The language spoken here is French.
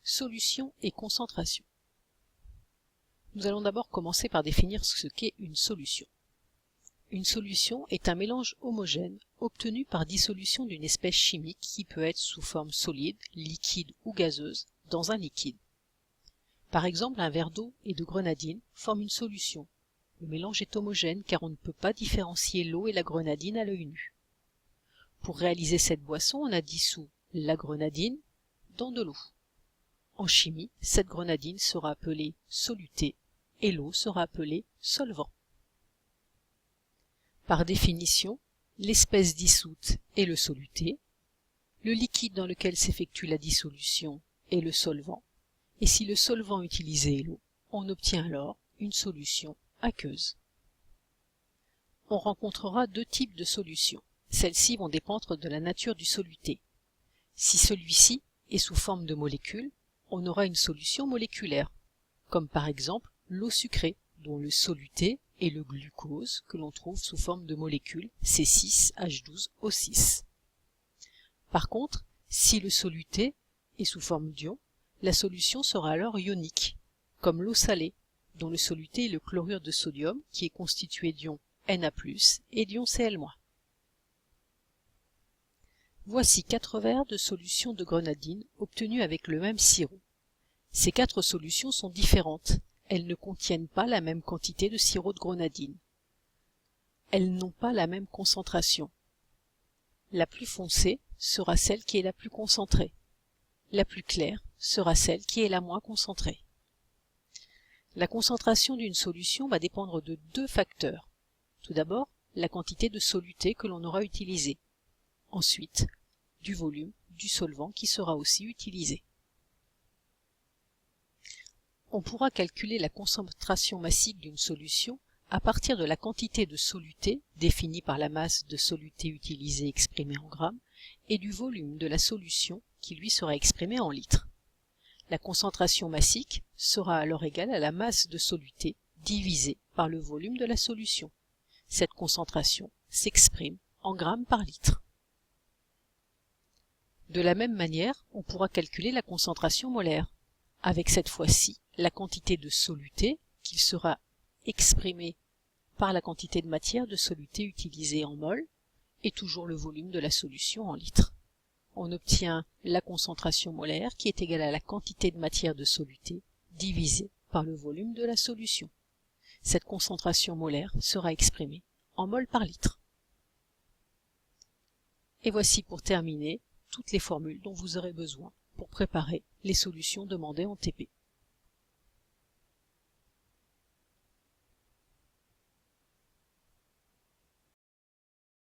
Solution et concentration. Nous allons d'abord commencer par définir ce qu'est une solution. Une solution est un mélange homogène obtenu par dissolution d'une espèce chimique qui peut être sous forme solide, liquide ou gazeuse dans un liquide. Par exemple, un verre d'eau et de grenadine forment une solution. Le mélange est homogène car on ne peut pas différencier l'eau et la grenadine à l'œil nu. Pour réaliser cette boisson, on a dissous la grenadine dans de l'eau. En chimie, cette grenadine sera appelée soluté et l'eau sera appelée solvant. Par définition, l'espèce dissoute est le soluté, le liquide dans lequel s'effectue la dissolution est le solvant, et si le solvant utilisé est l'eau, on obtient alors une solution aqueuse. On rencontrera deux types de solutions. Celles-ci vont dépendre de la nature du soluté. Si celui-ci est sous forme de molécules, on aura une solution moléculaire, comme par exemple l'eau sucrée, dont le soluté est le glucose que l'on trouve sous forme de molécule C6H12O6. Par contre, si le soluté est sous forme d'ion, la solution sera alors ionique, comme l'eau salée, dont le soluté est le chlorure de sodium qui est constitué d'ions Na+, et d'ions Cl-. Voici 4 verres de solution de grenadine obtenus avec le même sirop. Ces 4 solutions sont différentes. Elles ne contiennent pas la même quantité de sirop de grenadine. Elles n'ont pas la même concentration. La plus foncée sera celle qui est la plus concentrée. La plus claire sera celle qui est la moins concentrée. La concentration d'une solution va dépendre de deux facteurs. Tout d'abord, la quantité de soluté que l'on aura utilisée. Ensuite, du volume du solvant qui sera aussi utilisé. On pourra calculer la concentration massique d'une solution à partir de la quantité de soluté définie par la masse de soluté utilisée exprimée en grammes et du volume de la solution qui lui sera exprimé en litres. La concentration massique sera alors égale à la masse de soluté divisée par le volume de la solution. Cette concentration s'exprime en grammes par litre. De la même manière, on pourra calculer la concentration molaire, avec cette fois-ci la quantité de soluté qui sera exprimée par la quantité de matière de soluté utilisée en mol et toujours le volume de la solution en litres. On obtient la concentration molaire qui est égale à la quantité de matière de soluté divisée par le volume de la solution. Cette concentration molaire sera exprimée en mol par litre. Et voici pour terminer toutes les formules dont vous aurez besoin pour préparer les solutions demandées en TP.